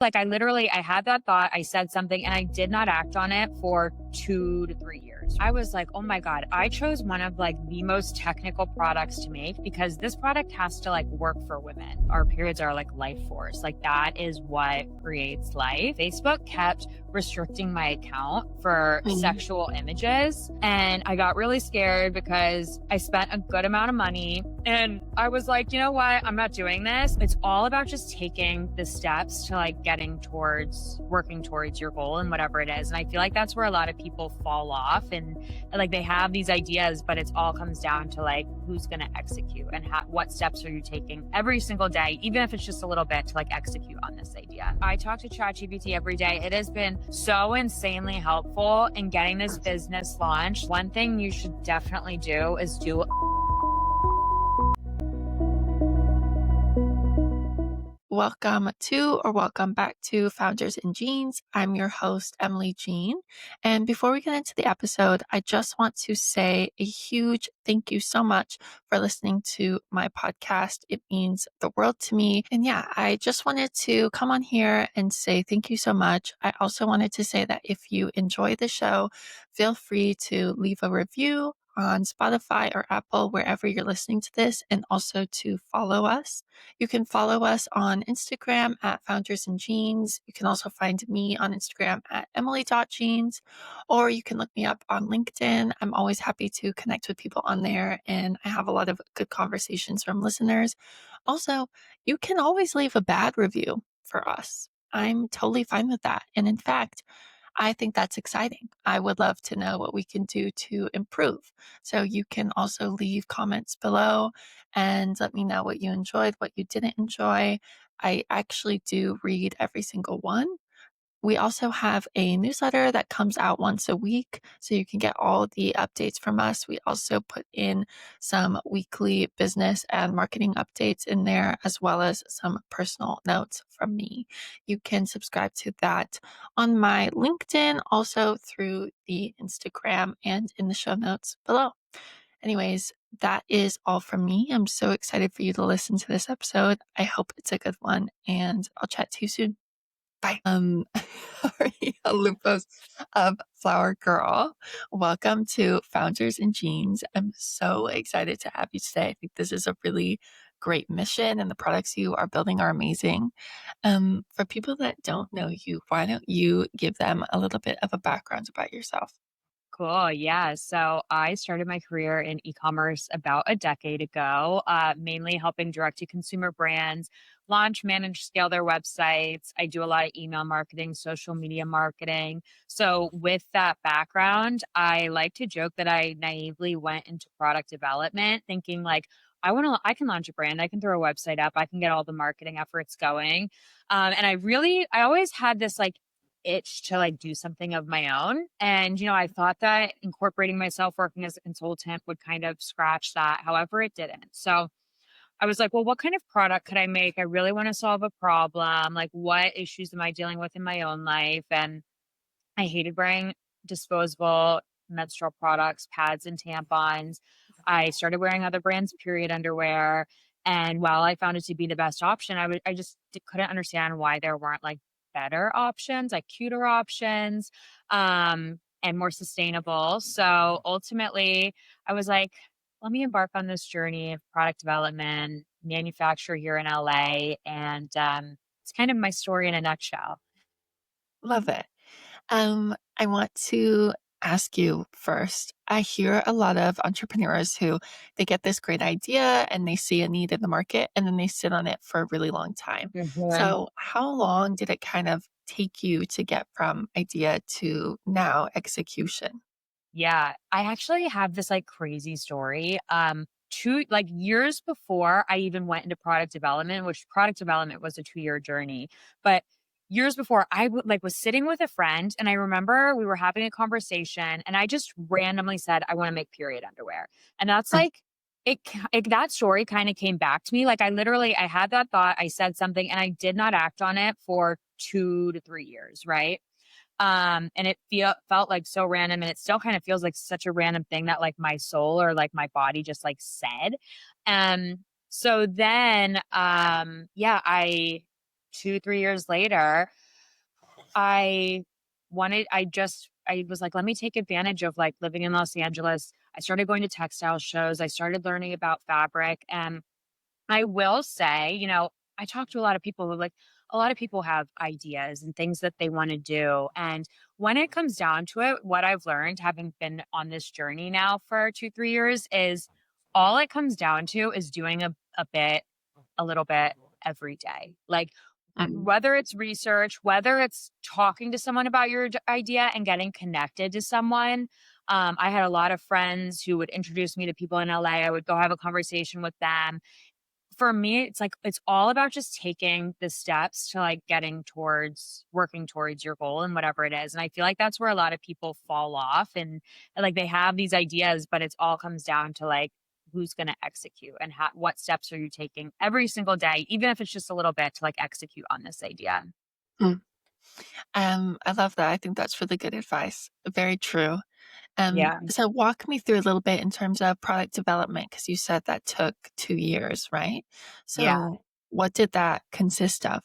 Like I had that thought, I said something, and I did not act on it for 2 to 3 years. I was like, oh my God, I chose one of like the most technical products to make because this product has to like work for women. Our periods are like life force. Like that is what creates life. Facebook kept restricting my account for sexual images. And I got really scared because I spent a good amount of money and I was like, you know what? I'm not doing this. It's all about just taking the steps to like working towards your goal and whatever it is. And I feel like that's where a lot of people fall off and like they have these ideas, but it all comes down to like who's going to execute and what steps are you taking every single day, even if it's just a little bit to like execute on this idea. I talk to ChatGPT every day. It has been so insanely helpful in getting this business launched. One thing you should definitely do is do Welcome back to Founders in Jeans. I'm your host, Emily Jean. And before we get into the episode, I just want to say a huge thank you so much for listening to my podcast. It means the world to me. And yeah, I just wanted to come on here and say thank you so much. I also wanted to say that if you enjoy the show, feel free to leave a review on Spotify or Apple, wherever you're listening to this, and also to follow us. You can follow us on Instagram at Founders in Jeans. You can also find me on Instagram at emily.jeans, or you can look me up on LinkedIn. I'm always happy to connect with people on there, and I have a lot of good conversations from listeners. Also, you can always leave a bad review for us. I'm totally fine with that. And in fact, I think that's exciting. I would love to know what we can do to improve. So you can also leave comments below and let me know what you enjoyed, what you didn't enjoy. I actually do read every single one. We also have a newsletter that comes out once a week, so you can get all the updates from us. We also put in some weekly business and marketing updates in there, as well as some personal notes from me. You can subscribe to that on my LinkedIn, also through the Instagram and in the show notes below. Anyways, that is all from me. I'm so excited for you to listen to this episode. I hope it's a good one, and I'll chat to you soon. Bye. Arielle Loupos of Flower Girl. Welcome to Founders in Jeans. I'm so excited to have you today. I think this is a really great mission and the products you are building are amazing. For people that don't know you, why don't you give them a little bit of a background about yourself? Cool. Yeah. So I started my career in e-commerce about a decade ago, mainly helping direct-to-consumer brands launch, manage, scale their websites. I do a lot of email marketing, social media marketing. So with that background, I like to joke that I naively went into product development thinking like, I can launch a brand, I can throw a website up, I can get all the marketing efforts going. And I always had this like itch to like do something of my own. And, I thought that incorporating myself working as a consultant would kind of scratch that. However, it didn't. So I was like, well, what kind of product could I make? I really want to solve a problem. Like, what issues am I dealing with in my own life? And I hated wearing disposable menstrual products, pads, and tampons. I started wearing other brands' period underwear. And while I found it to be the best option, I just couldn't understand why there weren't like better options, like cuter options, and more sustainable. So ultimately, I was like, let me embark on this journey of product development, manufacture here in LA. And it's kind of my story in a nutshell. Love it. I want to ask you first. I hear a lot of entrepreneurs who they get this great idea and they see a need in the market and then they sit on it for a really long time. Mhm. So, how long did it kind of take you to get from idea to now execution? Yeah, I actually have this like crazy story. Two like years before I even went into product development, which product development was a 2-year journey. But years before, like was sitting with a friend, and I remember we were having a conversation, and I just randomly said, "I want to make period underwear," and that's Mm. like that story kind of came back to me. Like I had that thought, I said something, and I did not act on it for 2 to 3 years, right? And it felt like so random and it still kind of feels like such a random thing that like my soul or like my body just like said. So then, yeah, 2, 3 years later, I I was like, "Let me take advantage of, like, living in Los Angeles." I started going to textile shows, I started learning about fabric, and I will say, I talk to a lot of people who like a lot of people have ideas and things that they want to do. And when it comes down to it, what I've learned, having been on this journey now for 2, 3 years, is all it comes down to is doing a little bit every day. Like, Mm, whether it's research, whether it's talking to someone about your idea and getting connected to someone. I had a lot of friends who would introduce me to people in LA. I would go have a conversation with them. For me, it's like it's all about just taking the steps to, like, getting towards working towards your goal and whatever it is, and I feel like that's where a lot of people fall off, and, like, they have these ideas, but it's all comes down to, like, who's gonna execute and what steps are you taking every single day, even if it's just a little bit to, like, execute on this idea. mm. I love that. I think that's really good advice. Very true. Yeah. So walk me through a little bit in terms of product development, because you said that took 2 years, right? Yeah. So what did that consist of?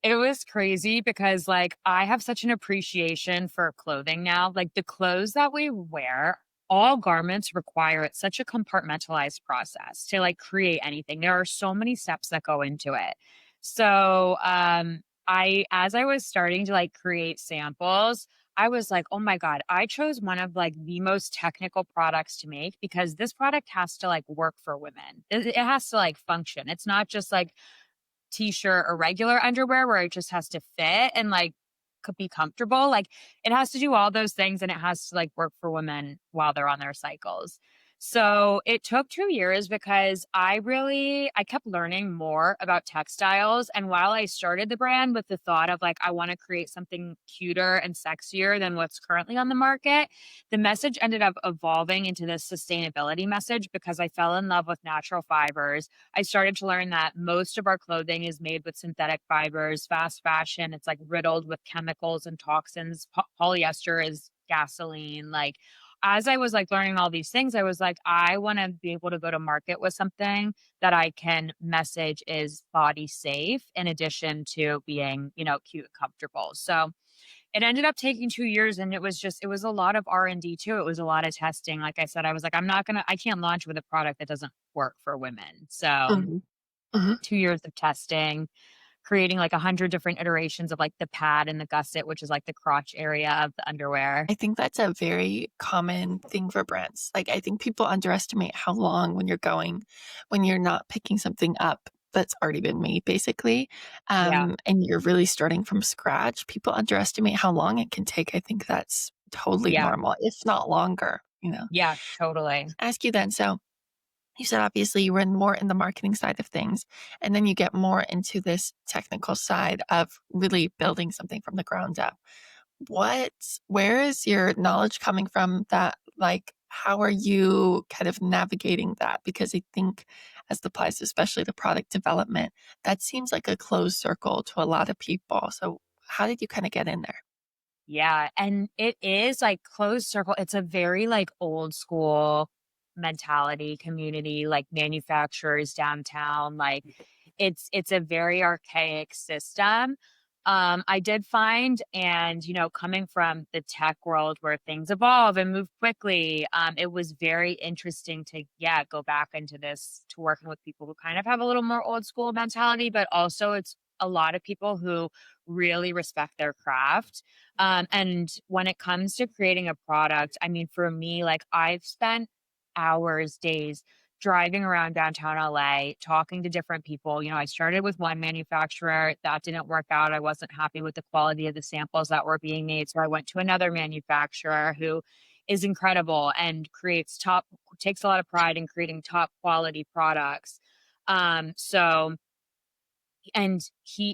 It was crazy because, like, I have such an appreciation for clothing now. Like, the clothes that we wear, all garments require it's such a compartmentalized process to, like, create anything. There are so many steps that go into it. So, as I was starting to, like, create samples, I was like, "Oh my god, I chose one of, like, the most technical products to make because this product has to, like, work for women. It has to, like, function. It's not just, like, t-shirt or regular underwear where it just has to fit and, like, could be comfortable. Like, it has to do all those things, and it has to, like, work for women while they're on their cycles. So, it took 2 years because I kept learning more about textiles, and while I started the brand with the thought of, like, I wanna create something cuter and sexier than what's currently on the market, the message ended up evolving into this sustainability message because I fell in love with natural fibers. I started to learn that most of our clothing is made with synthetic fibers, fast fashion, it's like riddled with chemicals and toxins. Polyester is gasoline. Like, as I was like learning all these things, I was like, I want to be able to go to market with something that I can message is body safe in addition to being, cute and comfortable. So it ended up taking 2 years, and it was a lot of R&D too. It was a lot of testing. Like I said, I was like, I can't launch with a product that doesn't work for women. So, Mhm, mhm. 2 years of testing, creating like 100 different iterations of like the pad and the gusset, which is like the crotch area of the underwear. I think that's a very common thing for brands. Like, I think people underestimate how long when you're not picking something up that's already been made, basically, Yeah. and you're really starting from scratch. People underestimate how long it can take. I think that's totally Yeah. normal, if not longer, you know? Yeah, totally. Ask you then, so you said obviously you were more in the marketing side of things, and then you get more into this technical side of really building something from the ground up. What where is your knowledge coming from that, like, how are you kind of navigating that? Because I think as it applies, especially to product development, that seems like a closed circle to a lot of people. So how did you kind of get in there? Yeah, and it is like closed circle. It's a very like old school mentality community, like manufacturers downtown. Like it's a very archaic system. I did find, and coming from the tech world where things evolve and move quickly, it was very interesting to go back into this to working with people who kind of have a little more old school mentality, but also it's a lot of people who really respect their craft. And when it comes to creating a product, I mean, for me, like I've spent hours, days driving around downtown LA, talking to different people. I started with one manufacturer that didn't work out. I wasn't happy with the quality of the samples that were being made. So I went to another manufacturer who is incredible and takes a lot of pride in creating top quality products. So and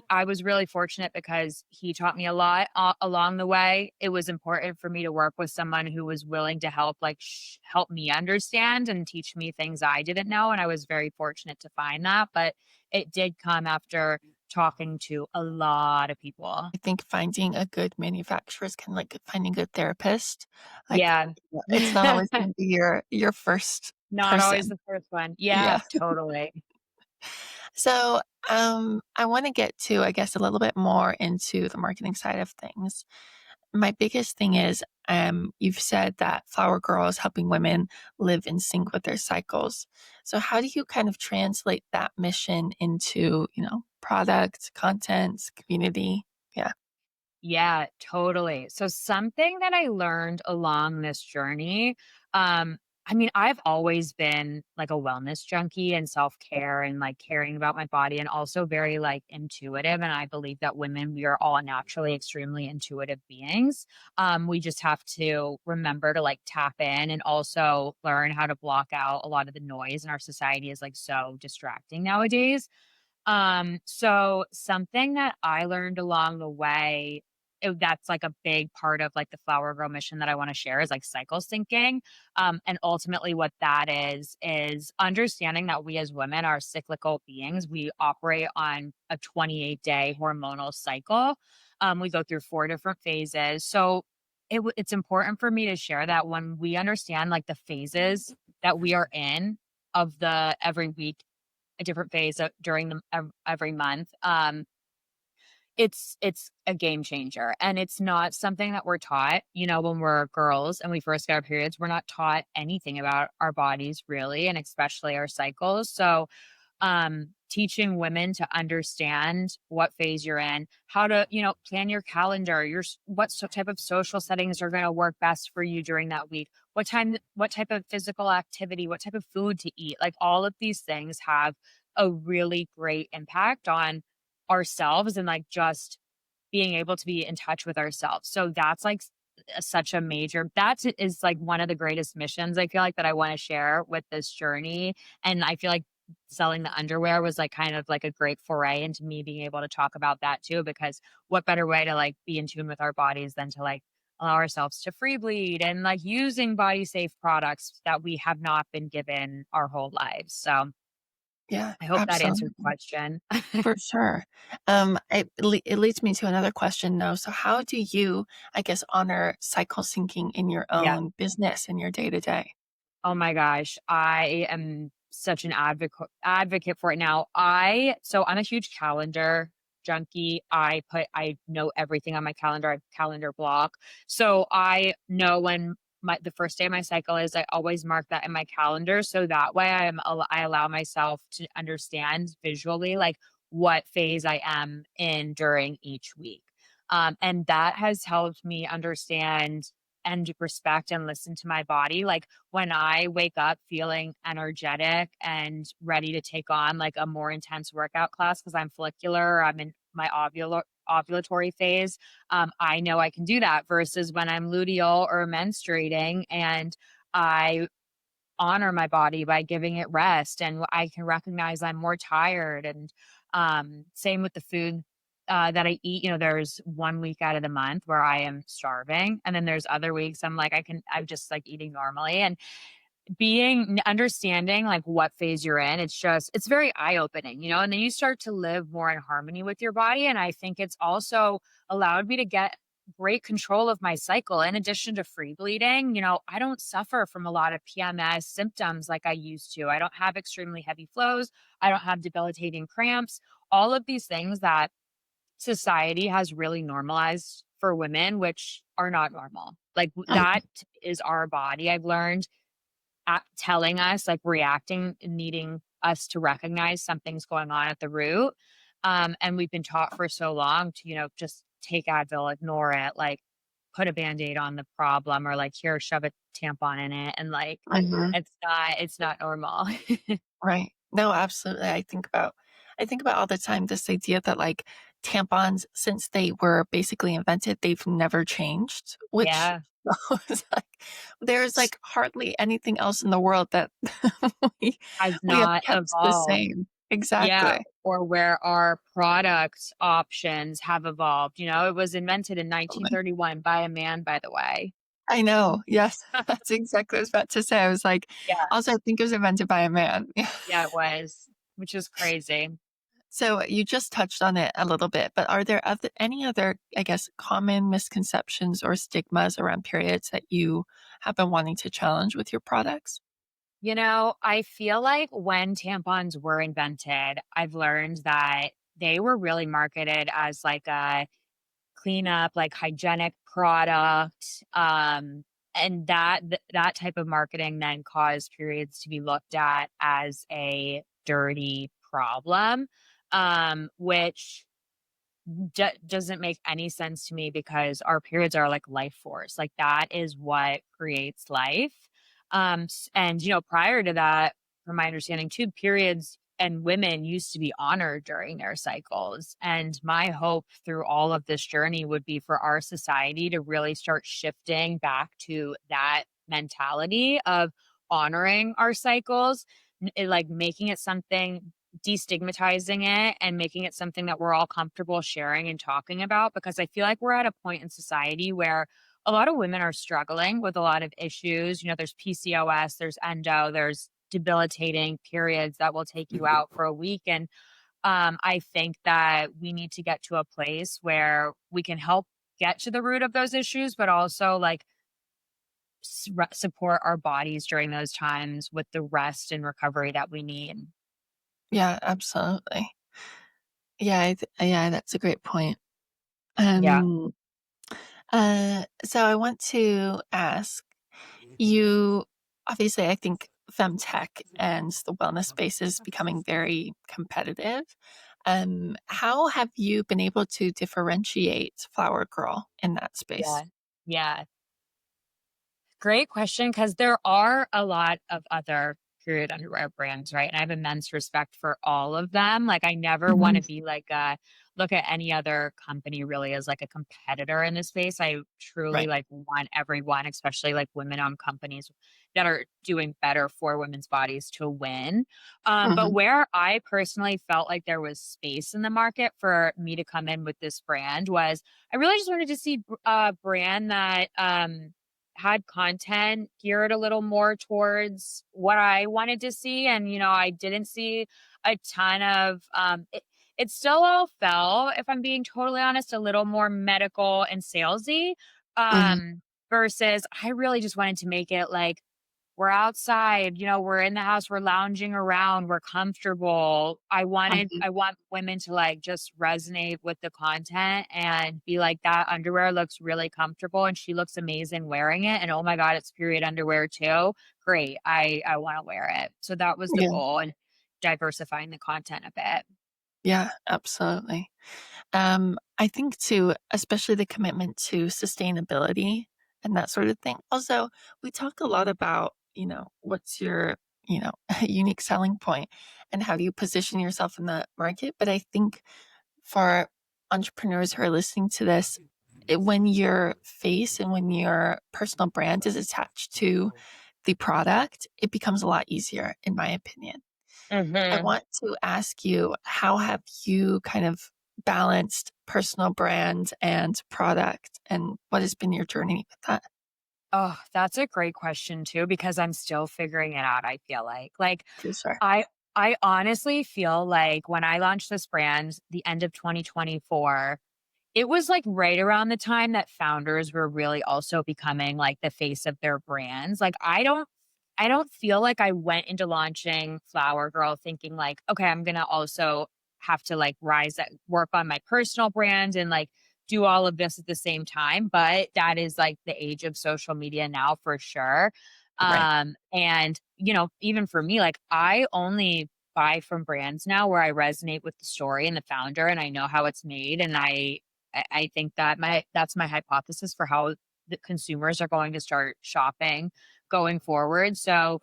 I was really fortunate because he taught me a lot along the way. It was important for me to work with someone who was willing to help, like, help me understand and teach me things I didn't know, and I was very fortunate to find that, but it did come after talking to a lot of people. I think finding a good manufacturer is kind of like finding a therapist. Like, Yeah. it's not always going to be your first Not always person. the first one. Yeah. Yeah, totally. So, I want to get to, I guess, a little bit more into the marketing side of things. My biggest thing is, you've said that Flower Girl is helping women live in sync with their cycles. So, how do you kind of translate that mission into, product, content, community? Yeah. Yeah, totally. So something that I learned along this journey, I mean, I've always been like a wellness junkie and self-care and like caring about my body and also very like intuitive. And I believe that women, we are all naturally extremely intuitive beings. We just have to remember to like tap in and also learn how to block out a lot of the noise in our society is like so distracting nowadays. So something that I learned along the way, that's like a big part of like the Flower Girl mission that I want to share is like cycle syncing. And ultimately what that is understanding that we as women are cyclical beings. We operate on a 28-day hormonal cycle. We go through four different phases. So it's important for me to share that when we understand like the phases that we are in of the every week a different phase during the every month. It's a game changer, and it's not something that we're taught. You know, when we're girls and we first get our periods, we're not taught anything about our bodies really, and especially our cycles. So teaching women to understand what phase you're in, how to, plan your calendar, type of social settings are going to work best for you during that week, what type of physical activity, what type of food to eat. Like all of these things have a really great impact on ourselves and like just being able to be in touch with ourselves. So that's like such a major that is like one of the greatest missions I feel like that I want to share with this journey. And I feel like selling the underwear was like kind of like a great foray into me being able to talk about that too, because what better way to like be in tune with our bodies than to like allow ourselves to free bleed and like using body safe products that we have not been given our whole lives. So Yeah, I hope that answered the absolutely. question. For sure. It leads me to another question, though. So, how do you, I guess, honor cycle syncing in your Yeah. own business in your day to day? Oh my gosh, I am such an advocate for it now. I'm a huge calendar junkie. I know everything on my calendar. I calendar block. So I know when the first day of my cycle is. I always mark that in my calendar so that way I allow myself to understand visually like what phase I am in during each week. And that has helped me understand and respect and listen to my body. Like when I wake up feeling energetic and ready to take on like a more intense workout class because I'm follicular, I'm in my ovulatory phase. I know I can do that versus when I'm luteal or menstruating and I honor my body by giving it rest and I can recognize I'm more tired and same with the food that I eat. There's 1 week out of the month where I am starving and then there's other weeks I'm just like eating normally and understanding like what phase you're in, it's very eye-opening, and then you start to live more in harmony with your body. And I think it's also allowed me to get great control of my cycle. In addition to free bleeding, I don't suffer from a lot of PMS symptoms like I used to. I don't have extremely heavy flows. I don't have debilitating cramps. All of these things that society has really normalized for women, which are not normal. Like that is our body. I've learned telling us, like reacting, needing us to recognize something's going on at the root. And we've been taught for so long to, just take Advil, ignore it, like put a band-aid on the problem or like here, shove a tampon in it. And like Mhm. it's not normal. Right. No, absolutely. I think about all the time this idea that like tampons, since they were basically invented, they've never changed, which Yeah. is like there's like hardly anything else in the world that we Has we have not kept the evolved. same. Yeah. Exactly. Or where our product options have evolved. It was invented in Totally. 1931 by a man, by the way. I know. Yes. That's exactly what I was about to say. I was like, Yeah. also I think it was invented by a man. Yeah, it was, which is crazy. So you just touched on it a little bit, but are there any other, I guess, common misconceptions or stigmas around periods that you have been wanting to challenge with your products? I feel like when tampons were invented, I've learned that they were really marketed as like a cleanup, like hygienic product. And that type of marketing then caused periods to be looked at as a dirty problem, which doesn't make any sense to me because our periods are like life force. Like that is what creates life. And prior to that, from my understanding too, periods and women used to be honored during their cycles. And my hope through all of this journey would be for our society to really start shifting back to that mentality of honoring our cycles, like making it something, destigmatizing it and making it something that we're all comfortable sharing and talking about, because I feel like we're at a point in society where a lot of women are struggling with a lot of issues. There's PCOS, there's endo, there's debilitating periods that will take you out for a week. And I think that we need to get to a place where we can help get to the root of those issues, but also like support our bodies during those times with the rest and recovery that we need. Yeah, absolutely. Yeah, that's a great point. Yeah. Um, so I want to ask you, obviously, I think femtech and the wellness space is becoming very competitive. How have you been able to differentiate Flower Girl in that space? Yeah. Yeah. Great question, because there are a lot of other period underwear brands, right? And I have immense respect for all of them. Like, I never want Mhm. to be like look at any other company really as like a competitor in this space. I truly Right. like want everyone, especially like women-owned companies that are doing better for women's bodies, to win. But Mhm. where I personally felt like there was space in the market for me to come in with this brand was I really just wanted to see a brand that had content geared a little more towards what I wanted to see. And, I didn't see a ton of it still all fell, if I'm being totally honest, a little more medical and salesy. Mhm. Versus I really just wanted to make it like we're outside, we're in the house, we're lounging around, we're comfortable. Mhm. I want women to like just resonate with the content and be like, that underwear looks really comfortable and she looks amazing wearing it. And oh my God, it's period underwear too. Great. I want to wear it. So that was the Yeah. goal, and diversifying the content a bit. Yeah, absolutely. I think too, especially the commitment to sustainability and that sort of thing. Also, we talk a lot about, what's your, unique selling point and how do you position yourself in the market. But I think for entrepreneurs who are listening to this, when your face and when your personal brand is attached to the product, it becomes a lot easier, in my opinion. I Hmm. want to ask you, how have you kind of balanced personal brand and product, and what has been your journey with that? Oh, that's a great question too, because I'm still figuring it out, I feel like For sure. I I honestly feel like when I launched this brand, the end of 2024, it was like right around the time that founders were really also becoming like the face of their brands. Like I don't feel like I went into launching Flower Girl thinking like, okay, I'm gonna also have to like work on my personal brand and like do all of this at the same time. But that is like the age of social media now for sure. Right. And even for me, like I only buy from brands now where I resonate with the story and the founder and I know how it's made. And I think that that's my hypothesis for how the consumers are going to start shopping going forward. So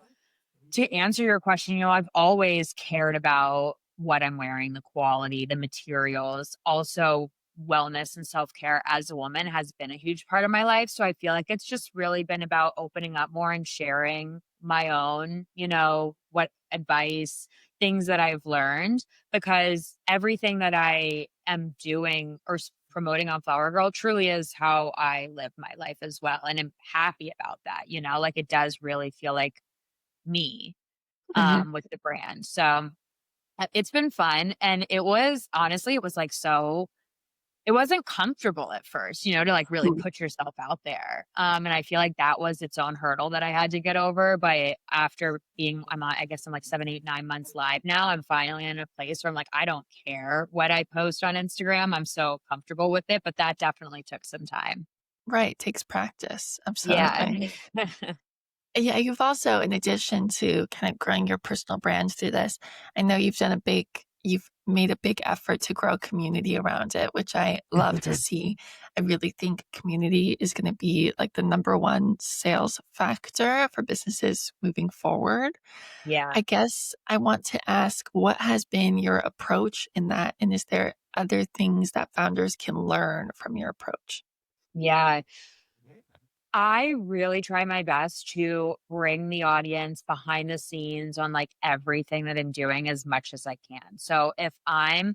to answer your question, I've always cared about what I'm wearing, the quality, the materials, also wellness and self-care as a woman has been a huge part of my life. So I feel like it's just really been about opening up more and sharing my own, what advice, things that I've learned, because everything that I am doing or promoting on Flower Girl truly is how I live my life as well. And I'm happy about that, like it does really feel like me, Mhm. with the brand. So, it's been fun, and it was honestly, it was, like, so it wasn't comfortable at first, to like really Mm. put yourself out there. And I feel like that was its own hurdle that I had to get over. But after I guess I'm like 7, 8, 9 months live now. I'm finally in a place where I'm like, I don't care what I post on Instagram. I'm so comfortable with it. But that definitely took some time. Right, takes practice, Yeah. absolutely. Yeah, you've also, in addition to kind of growing your personal brand through this, I know you've made a big effort to grow community around it, which I love to see. I really think community is going to be like the number one sales factor for businesses moving forward. Yeah. I guess I want to ask, what has been your approach in that? And is there other things that founders can learn from your approach? Yeah. I really try my best to bring the audience behind the scenes on like everything that I'm doing as much as I can. So if I'm,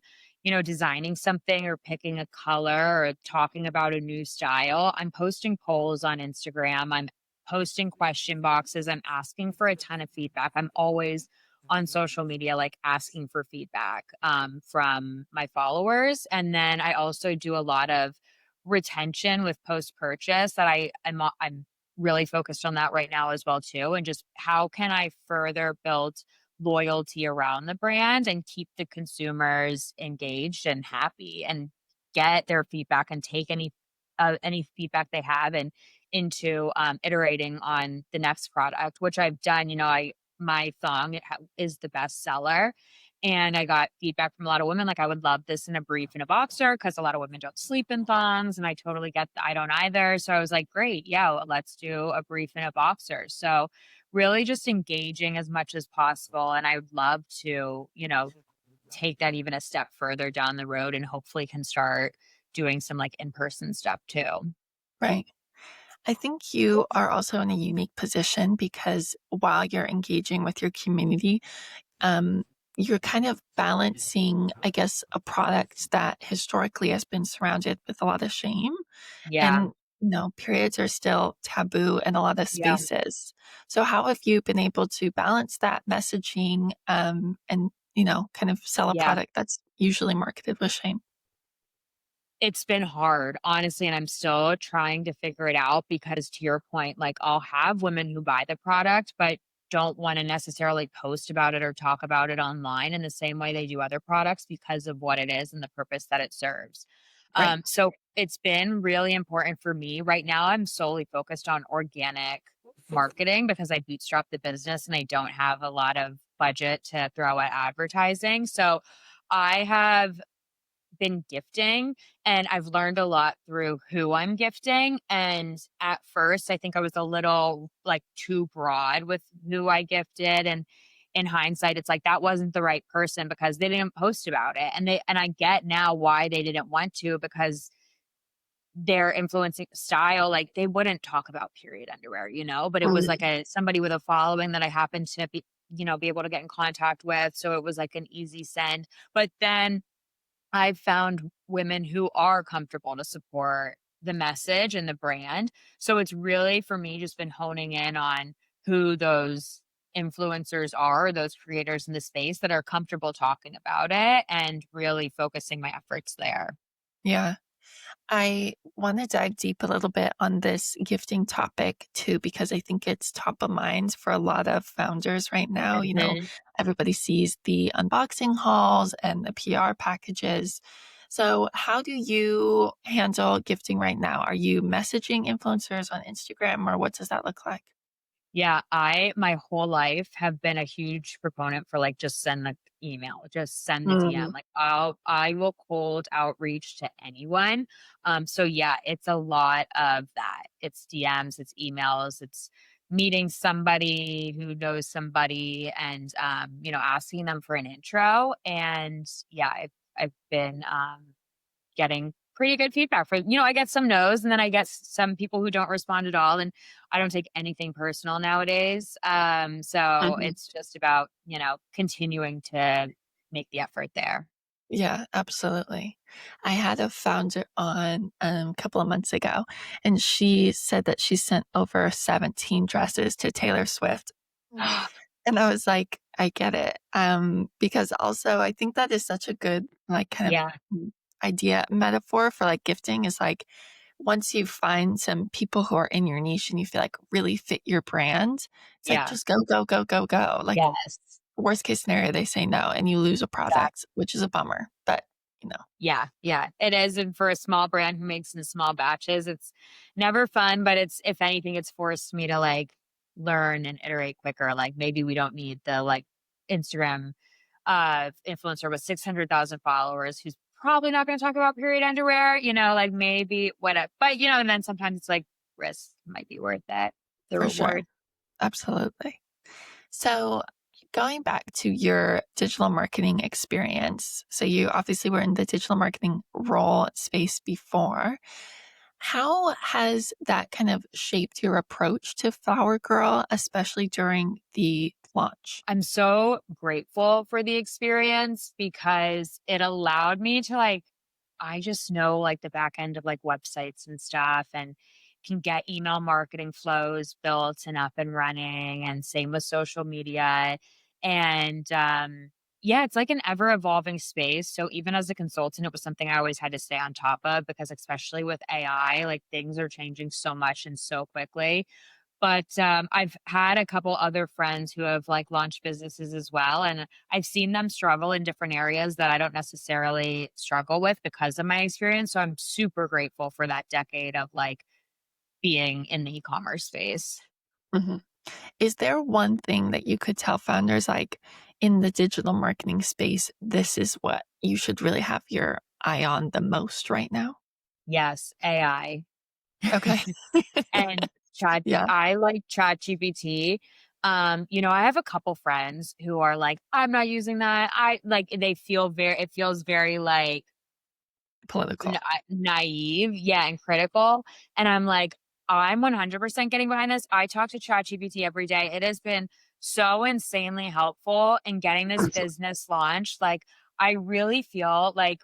designing something or picking a color or talking about a new style, I'm posting polls on Instagram. I'm posting question boxes. I'm asking for a ton of feedback. I'm always on social media, like asking for feedback from my followers. And then I also do a lot of retention with post purchase that I'm really focused on that right now as well too, and just how can I further build loyalty around the brand and keep the consumers engaged and happy and get their feedback and take any feedback they have and into iterating on the next product, which I've done. I my thong is the best seller, and I got feedback from a lot of women, like, "I would love this in a brief and a boxer," because a lot of women don't sleep in thongs, and I totally get that. I don't either, so I was like, "Great, yeah, let's do a brief and a boxer." So, really just engaging as much as possible, and I would love to, take that even a step further down the road and hopefully can start doing some, like, in-person stuff too. Right. I think you are also in a unique position because while you're engaging with your community, um, you're kind of balancing, I guess, a product that historically has been surrounded with a lot of shame. Yeah, And, periods are still taboo in a lot of yeah, spaces. So, how have you been able to balance that messaging and, kind of sell a yeah. product that's usually marketed with shame? It's been hard, honestly, and I'm still trying to figure it out because to your point, like, I'll have women who buy the product, but don't wanna necessarily post about it or talk about it online in the same way they do other products because of what it is and the purpose that it serves. Right. So it's been really important for me. Right now, I'm solely focused on organic marketing because I bootstrapped the business and I don't have a lot of budget to throw at advertising. So I have been gifting and I've learned a lot through who I'm gifting. And at first, I think I was a little like too broad with who I gifted. And in hindsight, it's like that wasn't the right person because they didn't post about it. And I get now why they didn't want to because their influencing style, like they wouldn't talk about period underwear, but it was like Mm. somebody with a following that I happened to be able to get in contact with. So it was like an easy send. But then I've found women who are comfortable to support the message and the brand. So it's really for me just been honing in on who those influencers are, those creators in the space that are comfortable talking about it and really focusing my efforts there. Yeah. I want to dive deep a little bit on this gifting topic too, because I think it's top of mind for a lot of founders right now. Mhm. Everybody sees the unboxing hauls and the PR packages. So, how do you handle gifting right now? Are you messaging influencers on Instagram or what does that look like? Yeah, I my whole life have been a huge proponent for like just send the email, just send the DM. Mm. Like I will cold outreach to anyone. So yeah, it's a lot of that. It's DMs, it's emails, it's meeting somebody who knows somebody and asking them for an intro. And yeah, I've been getting pretty good feedback I get some no's and then I get some people who don't respond at all. And I don't take anything personal nowadays. So Mhm. it's just about, continuing to make the effort there. Yeah, absolutely. I had a founder on a couple of months ago, and she said that she sent over 17 dresses to Taylor Swift. And I was like, I get it. Because also I think that is such a good, like, kind of Yeah. idea metaphor for like gifting is like once you find some people who are in your niche and you feel like really fit your brand, it's like Yeah. just go, go, go, go, go. Like Yes. worst case scenario, they say no and you lose a product, which is a bummer. But you know, Yeah, yeah, it is, and for a small brand who makes in small batches, it's never fun, but it's if anything, it's forced me to, like, learn and iterate quicker, like, maybe we don't need the, like, Instagram, influencer with 600,000 followers who's probably not gonna talk about period underwear, like, maybe whatever, but, and then sometimes it's like, risk might be worth it, the for sure. reward. Absolutely. So, going back to your digital marketing experience, so you obviously were in the digital marketing role space before. How has that kind of shaped your approach to Flower Girl, especially during the launch? I'm so grateful for the experience because it allowed me to I just know like the back end of like websites and stuff and can get email marketing flows built and up and running and same with social media. And yeah, it's like an ever evolving space. So even as a consultant, it was something I always had to stay on top of because especially with AI, like things are changing so much and so quickly. But, I've had a couple other friends who have, like, launched businesses as well, and I've seen them struggle in different areas that I don't necessarily struggle with because of my experience, so I'm super grateful for that decade of, like, being in the e-commerce space. Mhm. Is there one thing that you could tell founders like in the digital marketing space, this is what you should really have your eye on the most right now? Yes, AI. Okay. And Yeah. I like ChatGPT. I have a couple friends who are like, "I'm not using that." They feel very it feels very, like, Political. naive, yeah, and critical, and I'm like, "I'm 100% getting behind this." I talk to ChatGPT every day. It has been so insanely helpful in getting this business launched, like, I really feel like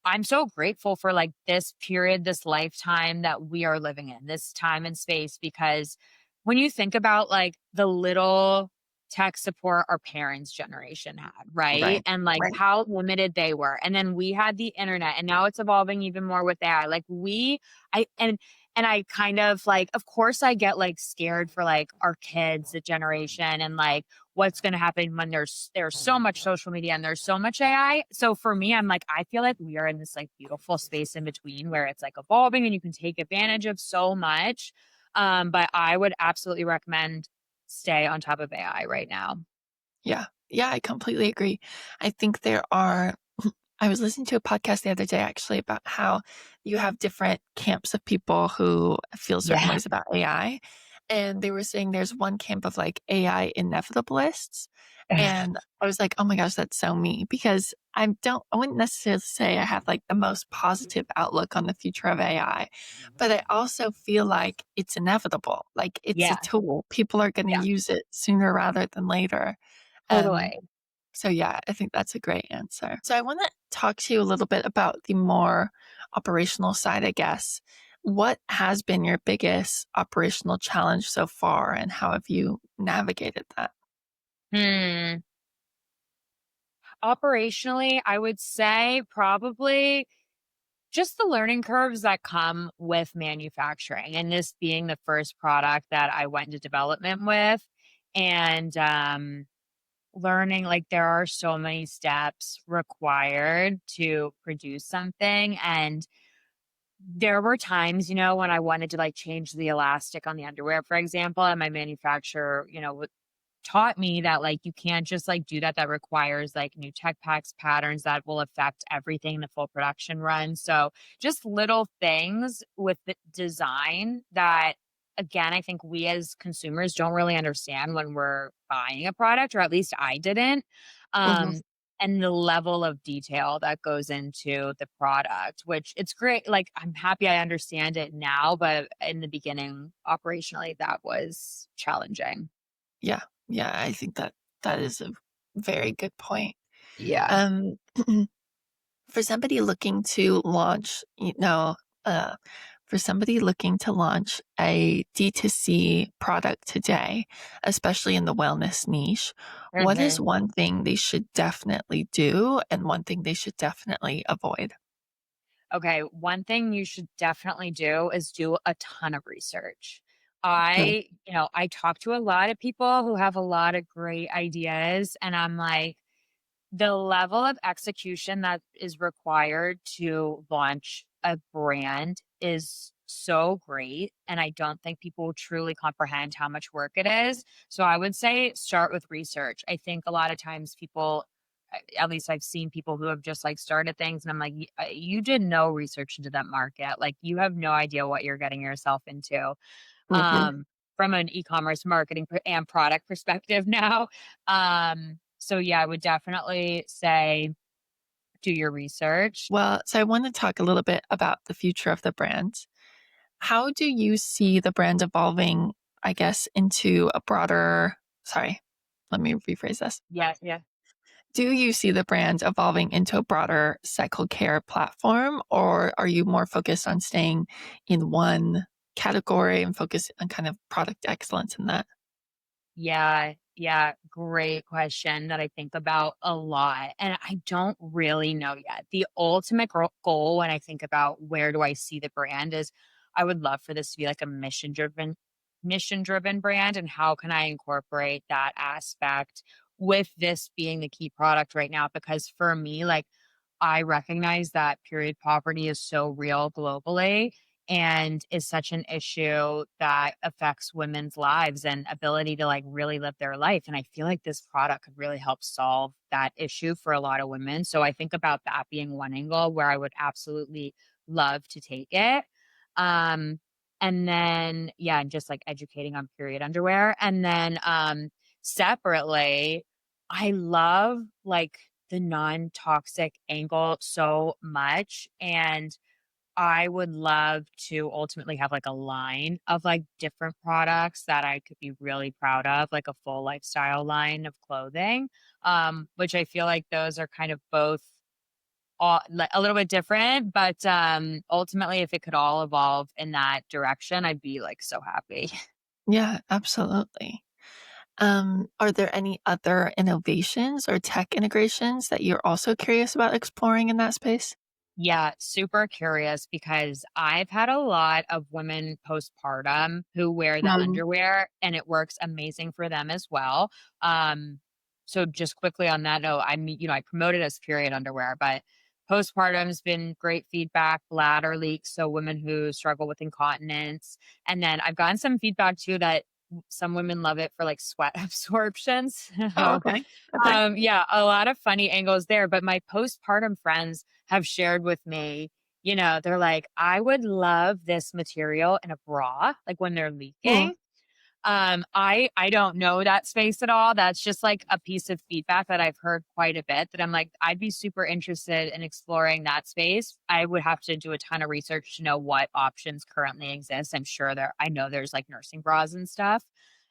I'm so grateful for like this period, this lifetime that we are living in, this time and space, because when you think about like the little tech support our parents' generation had, right? Right. And like Right. how limited they were. And then we had the internet and now it's evolving even more with AI. I, and I kind of like, of course I get like scared for like our kids, the generation and like what's going to happen when there's so much social media and there's so much AI. So for me, I'm like, I feel like we are in this like beautiful space in between where it's like evolving and you can take advantage of so much. But I would absolutely recommend stay on top of AI right now. Yeah. Yeah, I completely agree. I think there are I was listening to a podcast the other day actually about how you have different camps of people who feel certain Yeah. ways about AI. And they were saying there's one camp of like AI inevitabilists. And I was like, oh my gosh, that's so me because I wouldn't necessarily say I have like the most positive outlook on the future of AI, but I also feel like it's inevitable. Like it's a Yeah. tool. People are going to Yeah. use it sooner rather than later. Um, Totally. so yeah, I think that's a great answer. So I want to talk to you a little bit about the more operational side, I guess. What has been your biggest operational challenge so far and how have you navigated that? Hmm. Operationally, I would say probably just the learning curves that come with manufacturing and this being the first product that I went into development with and learning like there are so many steps required to produce something and there were times when I wanted to like change the elastic on the underwear for example and my manufacturer taught me that like you can't just like do that. That requires like new tech packs patterns that will affect everything in the full production run. So just little things with the design that again I think we as consumers don't really understand when we're buying a product, or at least I didn't. Mhm. um and the level of detail that goes into the product, which it's great, like I'm happy I understand it now, but in the beginning operationally that was challenging. Yeah. Yeah, I think that that is a very good point. Yeah. Um, for somebody looking to launch, uh, for somebody looking to launch a D2C product today, especially in the wellness niche, what is Mhm. one thing they should definitely do and one thing they should definitely avoid? Okay, one thing you should definitely do is do a ton of research. Okay. I talk to a lot of people who have a lot of great ideas, and I'm like, the level of execution that is required to launch a brand is so great, and I don't think people truly comprehend how much work it is. So I would say start with research. I think a lot of times people, at least I've seen people who have just like started things, and I'm like, You did no research into that market. Like, you have no idea what you're getting yourself into." Mhm. Um, from an e-commerce marketing and product perspective now. So yeah, I would definitely say do your research. Well, so I want to talk a little bit about the future of the brand. How do you see the brand evolving, I guess, into a broader sorry, let me rephrase this. Yeah, yeah. Do you see the brand evolving into a broader cycle care platform, or are you more focused on staying in one category and focus on kind of product excellence in that? Yeah, yeah, great question that I think about a lot, and I don't really know yet. The ultimate goal when I think about where do I see the brand is I would love for this to be like a mission driven brand, and how can I incorporate that aspect with this being the key product right now, because for me, like, I recognize that period poverty is so real globally and is such an issue that affects women's lives and ability to like really live their life. And I feel like this product could really help solve that issue for a lot of women. So I think about that being one angle where I would absolutely love to take it. Um, and then, yeah, and just like educating on period underwear. And then separately, I love like the non toxic angle so much. And I would love to ultimately have like a line of like different products that I could be really proud of, like a full lifestyle line of clothing. Which I feel like those are kind of both all like a little bit different, but ultimately if it could all evolve in that direction, I'd be like so happy. Yeah, absolutely. Are there any other innovations or tech integrations that you're also curious about exploring in that space? Yeah, super curious because I've had a lot of women postpartum who wear the Mm, underwear and it works amazing for them as well. So just quickly on that note, I promote it as period underwear, but postpartum's been great feedback, bladder leaks, so women who struggle with incontinence. And then I've gotten some feedback too that some women love it for like sweat absorption. oh, So okay. Okay. yeah, a lot of funny angles there. But my postpartum friends have shared with me, they're like, I would love this material in a bra, like when they're Cool. leaking. I don't know that space at all. That's just like a piece of feedback that I've heard quite a bit that I'm like, I'd be super interested in exploring that space. I would have to do a ton of research to know what options currently exist. I know there's like nursing bras and stuff.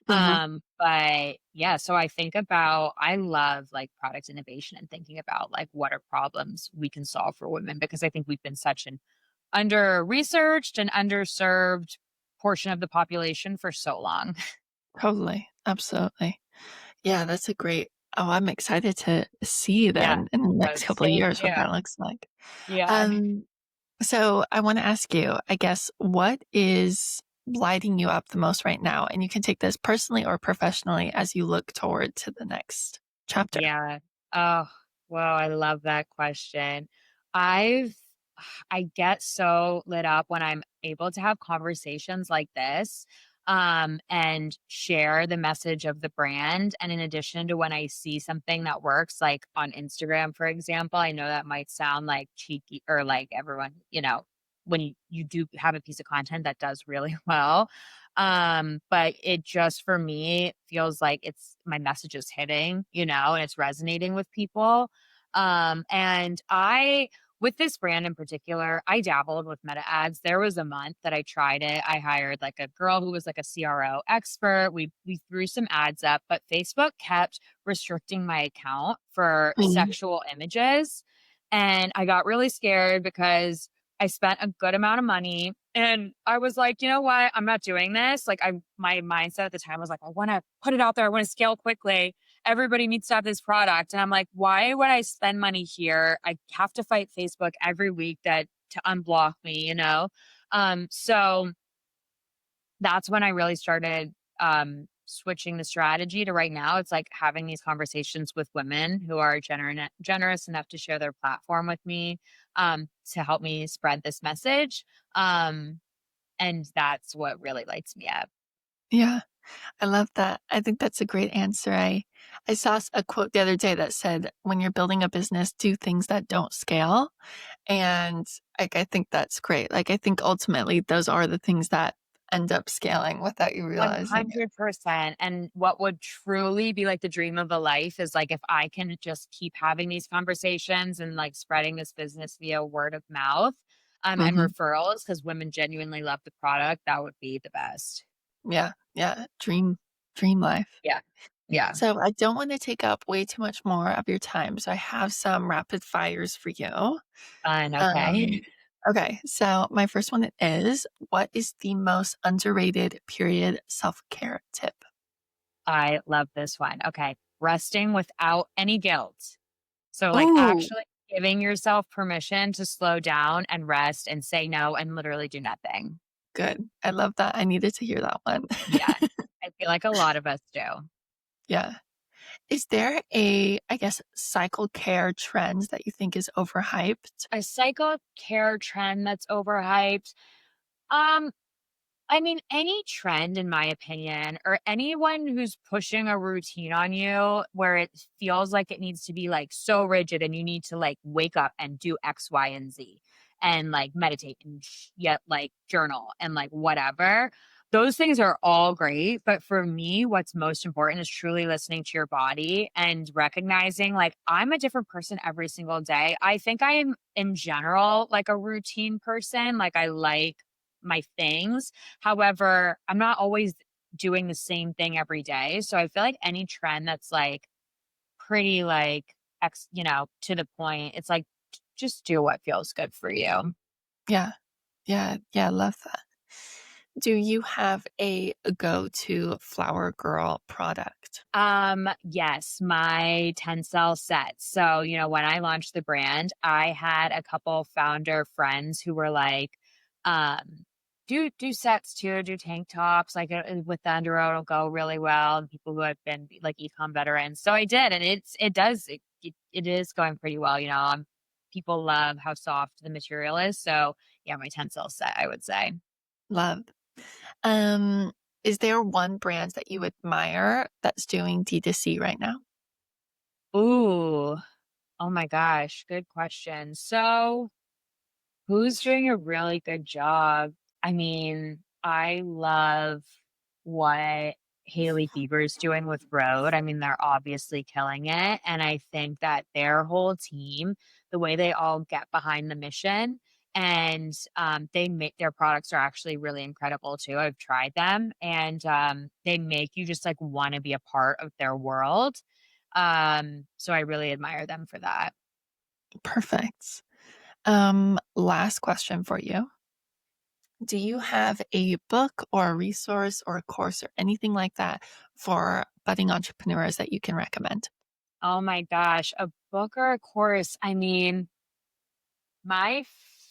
Mhm. But yeah, so I love like product innovation and thinking about like what are problems we can solve for women, because I think we've been such an under researched and underserved portion of the population for so long. Totally. Absolutely. Yeah, that's a great I'm excited to see Yeah. then in the So next couple of same years what here. that looks like. Yeah. Um, so I wanna ask you, I guess, what is lighting you up the most right now? And you can take this personally or professionally as you look toward to the next chapter. Yeah. Oh, well, I love that question. I've I get so lit up when I'm able to have conversations like this, and share the message of the brand. And in addition to when I see something that works, like on Instagram, for example, I know that might sound like cheeky or like everyone, when you do have a piece of content that does really well. But it just for me feels like it's my message is hitting, and it's resonating with people. And with this brand in particular, I dabbled with meta ads. There was a month that I tried it. I hired like a girl who was like a CRO expert. We threw some ads up, but Facebook kept restricting my account for Mhm. sexual images. And I got really scared because I spent a good amount of money and I was like, you know what? I'm not doing this. Like my mindset at the time was like, I want to put it out there. I want to scale quickly. Everybody needs to have this product. And I'm like, why would I spend money here? I have to fight Facebook every week that to unblock me, you know? So that's when I really started switching the strategy to right now. It's like having these conversations with women who are generous enough to share their platform with me to help me spread this message. Um, and that's what really lights me up. Yeah, I love that. I think that's a great answer. I saw a quote the other day that said, "When you're building a business, do things that don't scale." And, like, I think that's great. Like, I think ultimately those are the things that end up scaling without you realizing it. 100%. And what would truly be like the dream of a life is like if I can just keep having these conversations and like spreading this business via word of mouth and Mhm. referrals because women genuinely love the product, that would be the best. Yeah, yeah, dream life. Yeah. Yeah. So I don't wanna take up way too much more of your time, so I have some rapid fires for you. Fun. Um, Okay. okay, so my first one is, what is the most underrated period self-care tip? I love this one. Okay. Resting without any guilt. So, like, Ooh, actually giving yourself permission to slow down and rest and say no and literally do nothing. good. I love that. I needed to hear that one. Yeah. I feel like a lot of us do. Yeah. Is there a, I guess, cycle care trend that you think is overhyped? A cycle care trend that's overhyped. Um, I mean, any trend, in my opinion, or anyone who's pushing a routine on you where it feels like it needs to be like so rigid and you need to like wake up and do X, Y, and Z and like meditate and yet like journal and like whatever. Those things are all great. But for me, what's most important is truly listening to your body and recognizing like I'm a different person every single day. I think I am in general like a routine person. Like I like my things. However, I'm not always doing the same thing every day. So I feel like any trend that's like pretty like to the point, it's like just do what feels good for you. Yeah. Yeah. Yeah. Love that. Do you have a go-to flower girl product? Yes, my 10 cell set. So, when I launched the brand, I had a couple founder friends who were like, do sets too, do tank tops, like with the underwear, it'll go really well. And people who have been like ecom veterans. So I did, and it is going pretty well. People love how soft the material is. So yeah, my 10 cell set, I would say. Love. Um, is there one brand that you admire that's doing D2C right now? Ooh, oh my gosh, good question. So who's doing a really good job? I mean, I love what Haley Bieber's doing with Rode. I mean, they're obviously killing it. And I think that their whole team, the way they all get behind the mission and they make their products are actually really incredible too. I've tried them and they make you just like want to be a part of their world. So I really admire them for that. Perfect. Last question for you. Do you have a book or a resource or a course or anything like that for budding entrepreneurs that you can recommend? Oh my gosh, a book or a course? I mean, my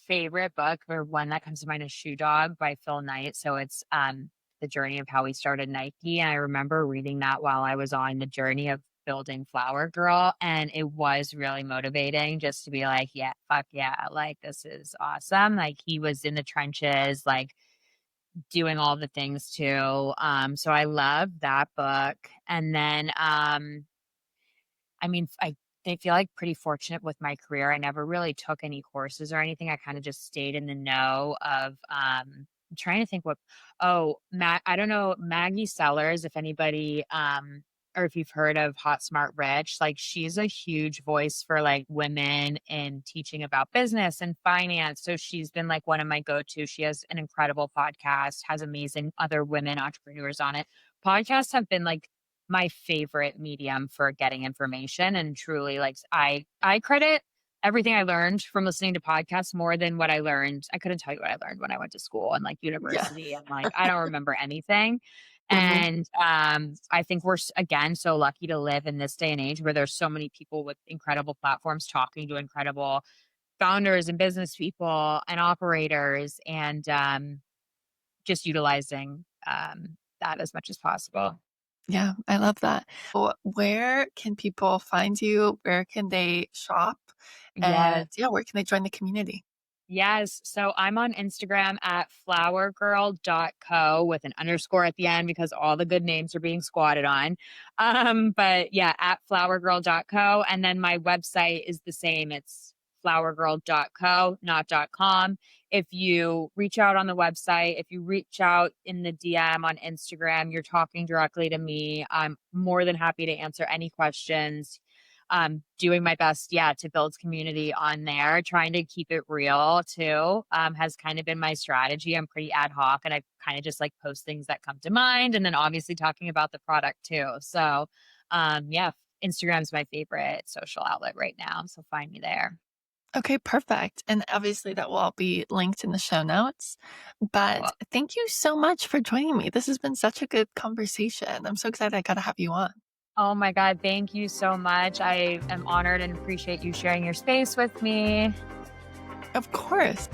favorite book or one that comes to mind is Shoe Dog by Phil Knight. So it's the journey of how he started Nike. And I remember reading that while I was on the journey of building Flower Girl. And it was really motivating just to be like, yeah, fuck yeah, like this is awesome. Like he was in the trenches, like doing all the things too. So I love that book. And then I mean, I feel like pretty fortunate with my career. I never really took any courses or anything. I kind of just stayed in the know of I'm trying to think what I don't know, Maggie Sellers, if anybody or if you've heard of Hot Smart Rich, like she's a huge voice for like women in teaching about business and finance. So she's been like one of my go-to. She has an incredible podcast, has amazing other women entrepreneurs on it. Podcasts have been like my favorite medium for getting information and truly like I credit everything I learned from listening to podcasts more than what I learned. I couldn't tell you what I learned when I went to school and like Yeah. university. I'm like, I don't remember anything. Mhm. And I think we're again so lucky to live in this day and age where there's so many people with incredible platforms talking to incredible founders and business people and operators and just utilizing that as much as possible. Yeah, I love that. Where can people find you? Where can they shop? Yeah. And yeah, where can they join the community? Yes. So I'm on Instagram at flowergirl.co with an underscore at the end because all the good names are being squatted on. But yeah, at flowergirl.co. And then my website is the same. It's flowergirl.co, not .com. If you reach out on the website, if you reach out in the DM on Instagram, you're talking directly to me. I'm more than happy to answer any questions, doing my best, yeah, to build community on there, trying to keep it real too, has kind of been my strategy. I'm pretty ad hoc and I kind of just like post things that come to mind and then obviously talking about the product too. So, yeah, Instagram's my favorite social outlet right now. So find me there. Okay, perfect. And obviously, that will all be linked in the show notes. But Cool. thank you so much for joining me. This has been such a good conversation. I'm so excited I got to have you on. Oh my God. Thank you so much. I am honored and appreciate you sharing your space with me. Of course.